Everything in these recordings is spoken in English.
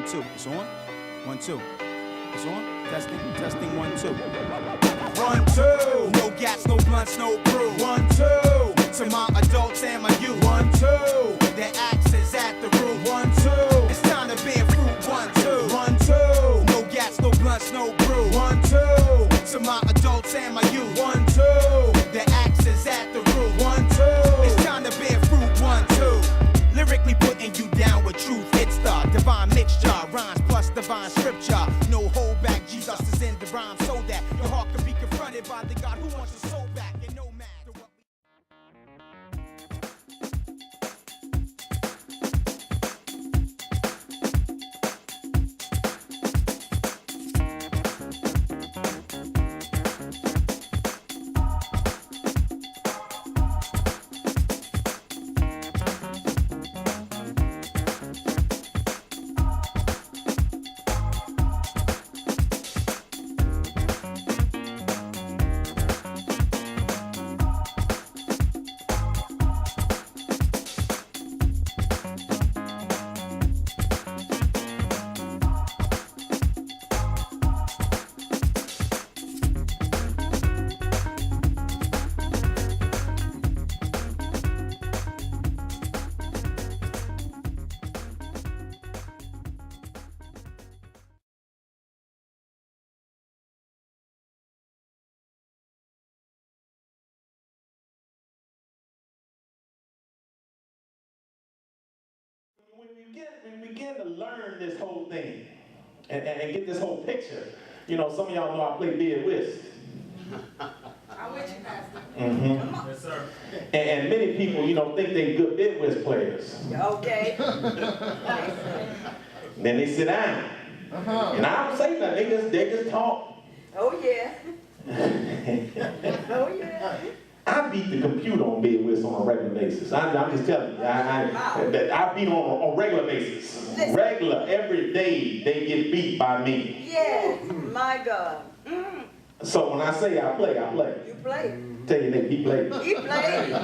2. It's on. 1, 2. It's on. Testing, testing, 1, 2. 1, 2. No gas, no blunts, no brew. 1, 2. To my adults and my youth. 1, 2. Their axes at the root. 1, 2. It's time to bear fruit. 1, 2. 1, 2. No gas, no blunts, no brew. 1, 2. To my adults and my youth. 1, 2. Their axes at the root. 1, 2. It's time to bear fruit. 1, 2. Lyrically putting you down with truth. It's the divine mixture. Rhymes plus divine scripture. No holdback. Jesus is in the rhyme so that your heart can be confronted by the God who wants your soul back. And no matter what. When we begin to learn this whole thing and get this whole picture, you know, some of y'all know I play bid whist. I'm with you, Pastor. Mm-hmm. Come on. Yes, sir. And many people, you know, think they good bid whist players. Okay. Then they sit down. And I don't say nothing, they just talk. Oh, yeah. Oh, yeah. I beat the computer on bid whist on a regular basis. I'm just telling you, I beat on a regular basis. Regular, every day they get beat by me. Yes, my God. Mm. So when I say I play, I play. You play. Tell you nigga, he played. He played.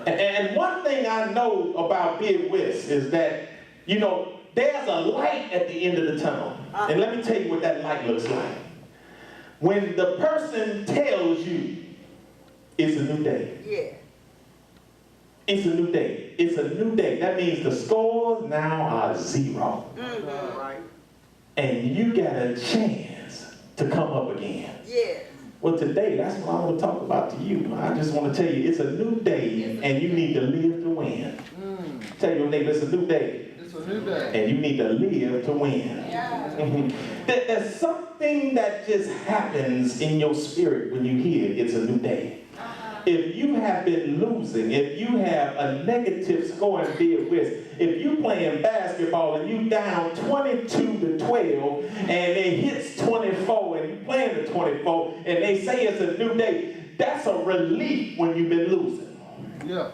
And one thing I know about bid whist is that, you know, there's a light at the end of the tunnel. And let me tell you what that light looks like. When the person tells you it's a new day. Yeah. It's a new day. It's a new day. That means the scores now are 0. Mm-hmm. Right. And you got a chance to come up again. Yeah. Well, today, that's what I want to talk about to you. I just want to tell you, it's a new day, and you need to live to win. Tell your neighbor, it's a new day. It's a new day. And you need to live to win. Yeah. There's something that just happens in your spirit when you hear it's a new day. If you have been losing, if you have a negative score in bid whist, if you playing basketball and you down 22-12 and it hits 24 and you playing the 24 and they say it's a new day, that's a relief when you've been losing. Yeah.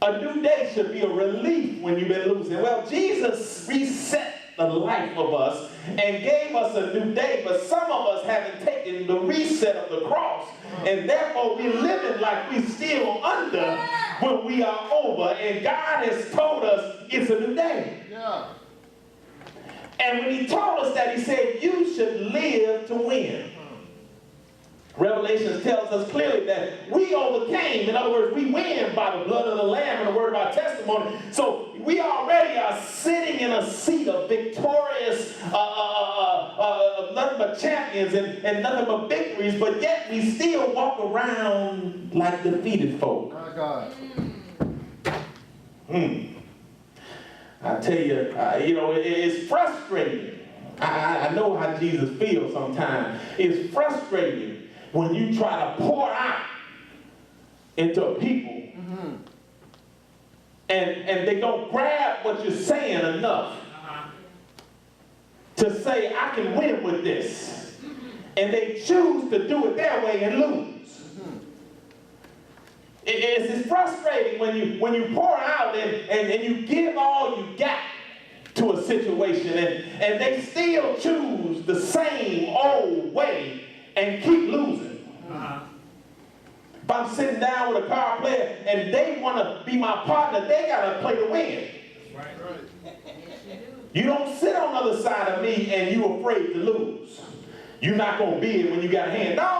A new day should be a relief when you've been losing. Well, Jesus reset the life of us and gave us a new day, but some of us haven't taken the reset of the cross, and therefore we're living like we're still under when we are over, and God has told us it's a new day. Yeah. And when he told us that, he said you should live to win. Revelation tells us clearly that we overcame. In other words, we win by the blood of the Lamb and the word of our testimony. So we already are sitting in a seat of victorious, nothing but champions and nothing but victories, but yet we still walk around like defeated folk. My God. I tell you, you know, it's frustrating. I know how Jesus feels sometimes. It's frustrating when you try to pour out into a people and they don't grab what you're saying enough to say, I can win with this. And they choose to do it their way and lose. It's frustrating when you pour out and you give all you got to a situation and they still choose the same old way and keep losing. If I'm sitting down with a card player and they want to be my partner, they got to play to win. Right. You don't sit on the other side of me and you afraid to lose. You're not going to be it when you got a hand. No.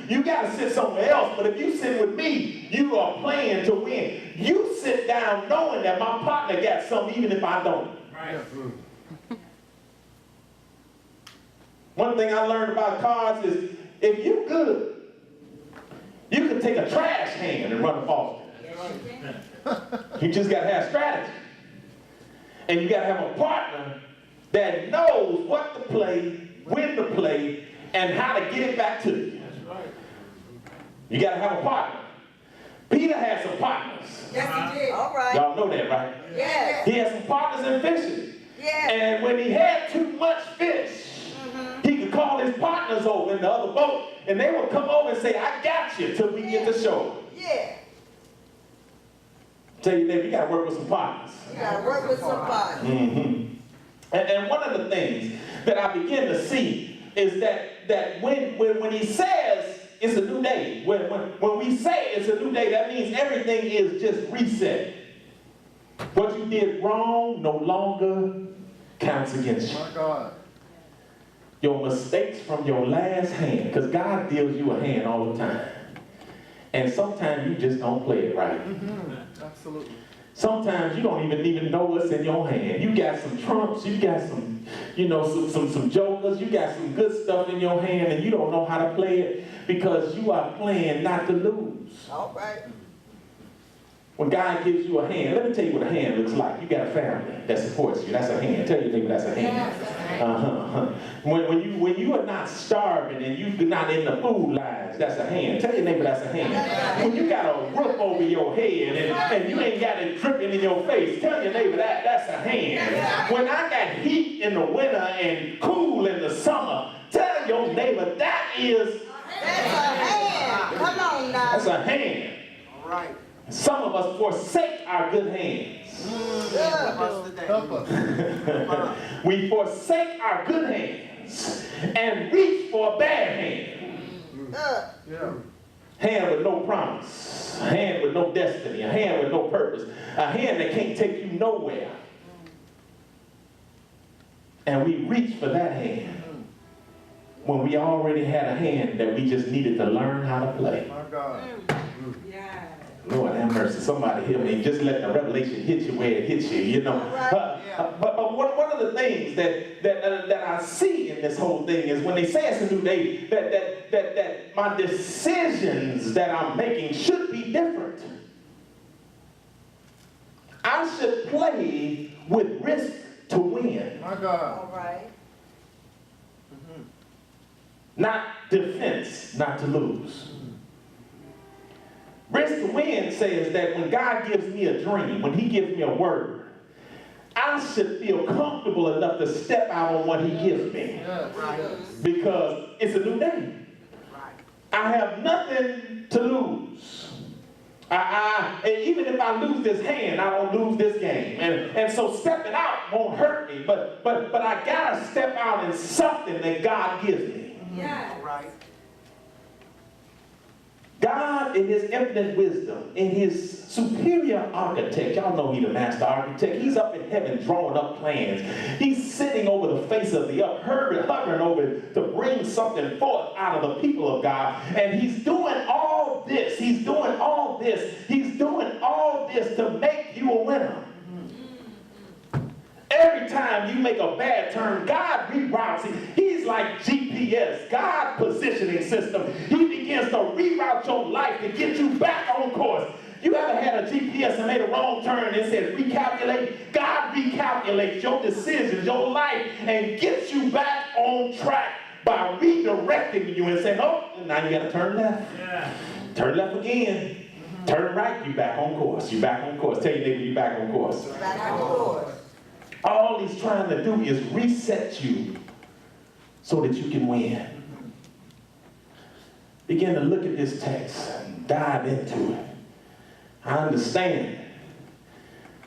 You got to sit somewhere else. But if you sit with me, you are playing to win. You sit down knowing that my partner got something even if I don't. Right. One thing I learned about cards is if you good, you can take a trash can and run a Foster. You just got to have strategy. And you got to have a partner that knows what to play, when to play, and how to get it back to you. That's right. You got to have a partner. Peter had some partners. Yes, he did. All right. Y'all know that, right? Yes. He had some partners in fishing. Yes. And when he had too much fish, he could call his partners over in the other boat, and they would come over and say, I got you till we get to shore. Yeah. Tell you, neighbor, you got to work with some partners. You gotta work with somebody. And one of the things that I begin to see is that when he says it's a new day, when we say it's a new day, that means everything is just reset. What you did wrong no longer counts against you. My God. Your mistakes from your last hand, because God deals you a hand all the time. And sometimes you just don't play it right. Absolutely. Sometimes you don't even know what's in your hand. You got some trumps, you got some, some jokers, you got some good stuff in your hand, and you don't know how to play it because you are playing not to lose. All right. When God gives you a hand, let me tell you what a hand looks like. You got a family that supports you. That's a hand. Tell your neighbor that's a hand. When you are not starving and you're not in the food lines, that's a hand. Tell your neighbor that's a hand. When you got a roof over your head and you ain't got it dripping in your face, tell your neighbor that's a hand. When I got heat in the winter and cool in the summer, tell your neighbor that's a hand. Come on now. That's a hand. All right. Some of us forsake our good hands. Help us. We forsake our good hands and reach for a bad hand. Yeah. Hand with no promise. A hand with no destiny. A hand with no purpose. A hand that can't take you nowhere. And we reach for that hand when we already had a hand that we just needed to learn how to play. My God. Lord have mercy, somebody hear me. Just let the revelation hit you where it hits you, But one of the things that I see in this whole thing is when they say it's a new day, that my decisions that I'm making should be different. I should play with risk to win. My God. All right. Not defense, not to lose. Risk to win says that when God gives me a dream, when he gives me a word, I should feel comfortable enough to step out on what he gives me. Because it's a new day. I have nothing to lose. And even if I lose this hand, I don't lose this game. And so stepping out won't hurt me, but I gotta step out in something that God gives me. Yeah. Right. God, in his infinite wisdom, in his superior architect, y'all know he's the master architect. He's up in heaven drawing up plans. He's sitting over the face of the earth, hovering over it to bring something forth out of the people of God. And he's doing all this. He's doing all this. He's doing all this to make you a winner. Every time you make a bad turn, God reroutes it. He's like GPS, God positioning system. He begins to reroute your life to get you back on course. You ever had a GPS and made a wrong turn and it says recalculate? God recalculates your decisions, your life, and gets you back on track by redirecting you and saying, oh, now you got to turn left. Yeah. Turn left again. Turn right, you back on course. You back on course. Tell your neighbor you back on course. Back on course. All he's trying to do is reset you so that you can win. Begin to look at this text and dive into it. I understand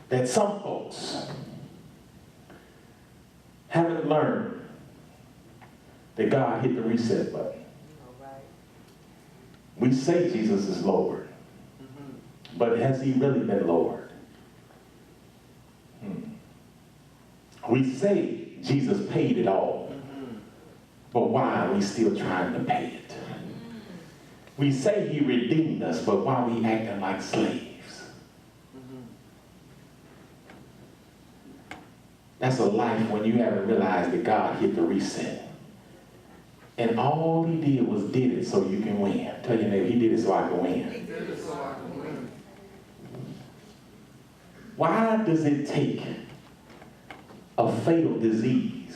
that some folks haven't learned that God hit the reset button. All right. We say Jesus is Lord, but has he really been Lord? We say Jesus paid it all, but why are we still trying to pay it? We say he redeemed us, but why are we acting like slaves? That's a life when you haven't realized that God hit the reset. And all he did was did it so you can win. Tell your neighbor, he did it so I can win. Why does it take a fatal disease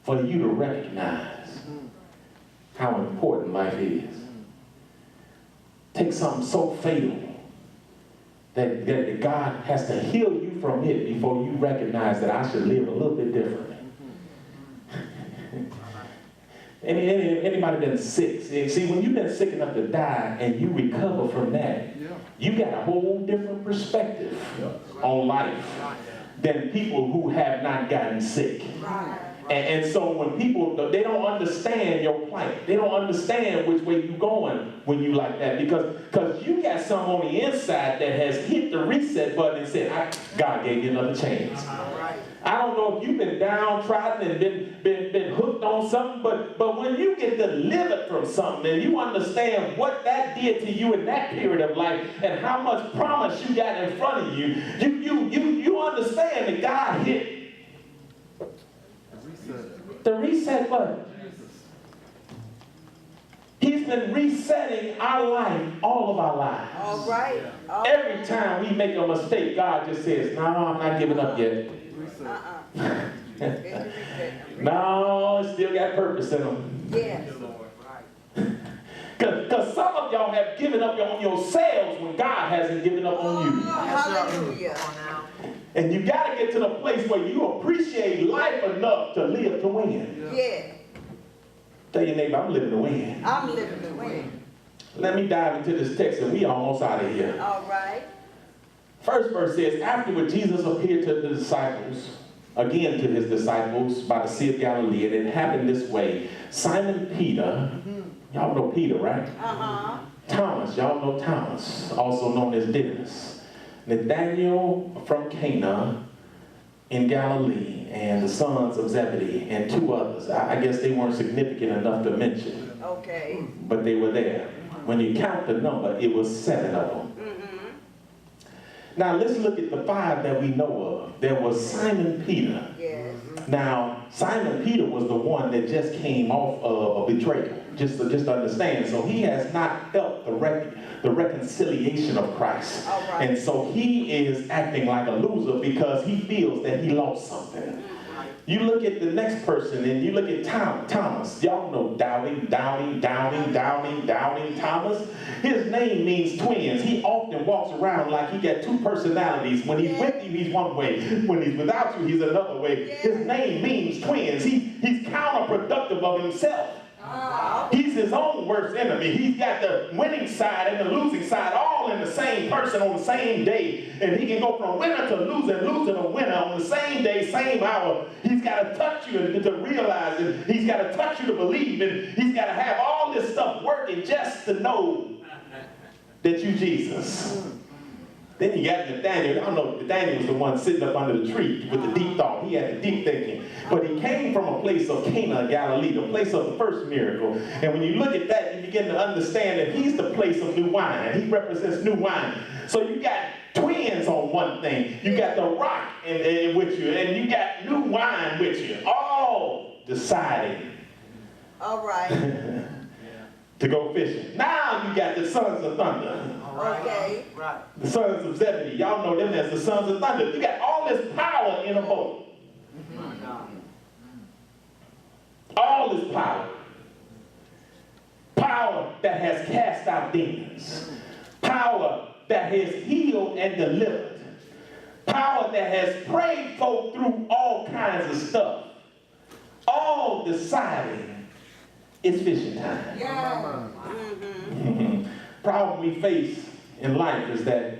for you to recognize how important life is? Take something so fatal that God has to heal you from it before you recognize that I should live a little bit differently. Anybody been sick? See, when you've been sick enough to die and you recover from that, you got a whole different perspective on life than people who have not gotten sick. And so when people, they don't understand your plight. They don't understand which way you're going when you like that. Because you got something on the inside that has hit the reset button and said, God gave you another chance. I don't know if you've been downtrodden and been hooked on something, but when you get delivered from something and you understand what that did to you in that period of life and how much promise you got in front of you, you understand that God hit the reset button. He's been resetting our life, all of our lives. All right. Every time we make a mistake, God just says, no, I'm not giving up yet. No, it's still got purpose in them. Yes. Because some of y'all have given up on yourselves when God hasn't given up on you. Hallelujah. And you got to get to the place where you appreciate life enough to live to win. Yeah. Tell your neighbor, I'm living to win. I'm living to win. Let me dive into this text and we almost out of here. All right. First verse says, afterward Jesus appeared to the disciples, again to his disciples by the Sea of Galilee, and it happened this way. Simon Peter, y'all know Peter, right? Thomas, y'all know Thomas, also known as Didymus. Nathanael from Cana in Galilee, and the sons of Zebedee, and two others. I guess they weren't significant enough to mention. Okay. But they were there. When you count the number, it was 7 of them. Now let's look at the 5 that we know of. There was Simon Peter. Yes. Now, Simon Peter was the one that just came off of a betrayal, just to understand. So he has not felt the reconciliation of Christ. All right. And so he is acting like a loser because he feels that he lost something. You look at the next person and you look at Thomas. Y'all know Doubting Thomas. His name means twins. He often walks around like he got 2 personalities. When he's with you, he's one way. When he's without you, he's another way. His name means twins. He's counterproductive of himself. He's his own worst enemy. He's got the winning side and the losing side all in the same person on the same day. And he can go from winner to loser, loser to winner on the same day, same hour. He's got to touch you to realize it. He's got to touch you to believe it. He's got to have all this stuff working just to know that you Jesus. Then you got Nathanael. I don't know, Nathanael was the one sitting up under the tree with the deep thought. He had the deep thinking. But he came from a place of Cana, Galilee, the place of the first miracle. And when you look at that, you begin to understand that he's the place of new wine. He represents new wine. So you got twins on one thing. You got the rock with you. And you got new wine with you. All deciding. All right. To go fishing. Now you got the sons of thunder. Okay. The sons of Zebedee. Y'all know them as the sons of thunder. You got all this power in a boat. All this power. Power that has cast out demons. Power that has healed and delivered. Power that has prayed folk through all kinds of stuff. All deciding it's fishing time. Yeah. Problem we face in life is that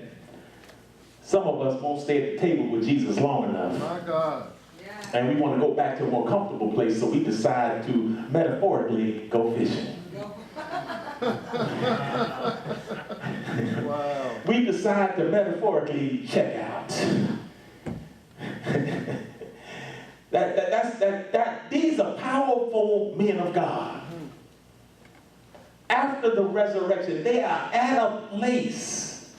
some of us won't stay at the table with Jesus long enough. My God. And we want to go back to a more comfortable place, so we decide to metaphorically go fishing. Wow. We decide to metaphorically check out. These are powerful men of God. After the resurrection, they are at a place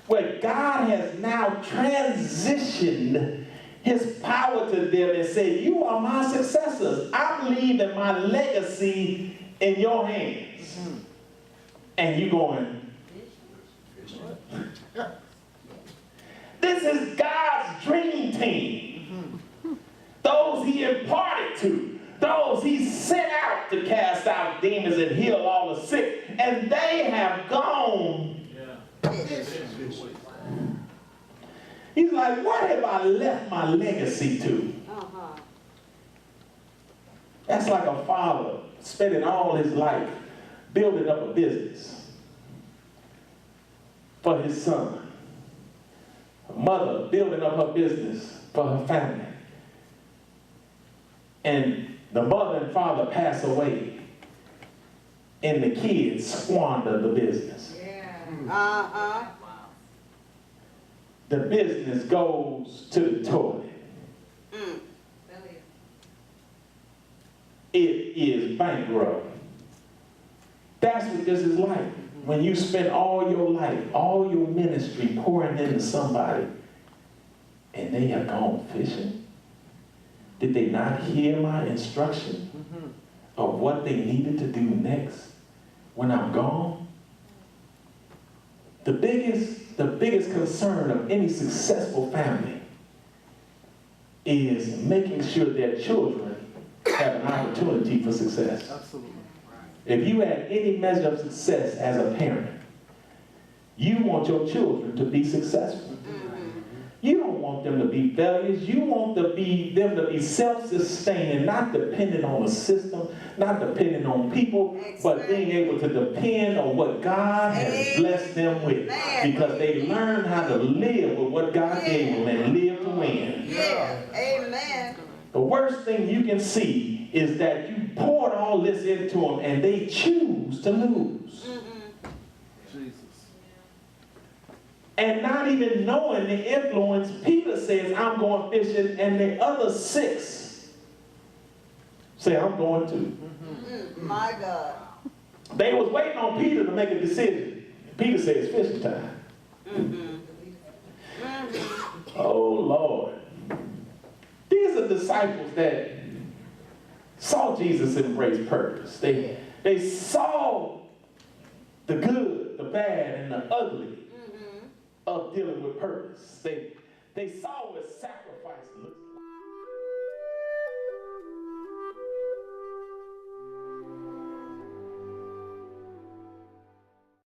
where God has now transitioned his power to them and said, you are my successors. I'm leaving my legacy in your hands. And you going, this is God's dream team. Those he imparted to. Those he sent out to cast out demons and heal all the sick. And they have gone. He's like, what have I left my legacy to? That's like a father spending all his life building up a business for his son. A mother building up her business for her family. And the mother and father pass away, and the kids squander the business. The business goes to the toilet. It is bankrupt. That's what this is like. When you spend all your life, all your ministry pouring into somebody, and they have gone fishing. Did they not hear my instruction of what they needed to do next when I'm gone? The biggest concern of any successful family is making sure their children have an opportunity for success. Absolutely. If you had any measure of success as a parent, you want your children to be successful. You don't want them to be failures. You want them to be self-sustaining, not dependent on a system, not dependent on people, but being able to depend on what God has blessed them with. Because they learn how to live with what God gave them and live to win. Amen. The worst thing you can see is that you poured all this into them and they choose to lose. Jesus. And not even knowing the influence, Peter says, I'm going fishing, and the other 6 say, I'm going too. My God. They was waiting on Peter to make a decision. Peter says, fishing time. Oh, Lord. These are disciples that saw Jesus embrace purpose. They saw the good, the bad, and the ugly of dealing with purpose. They saw what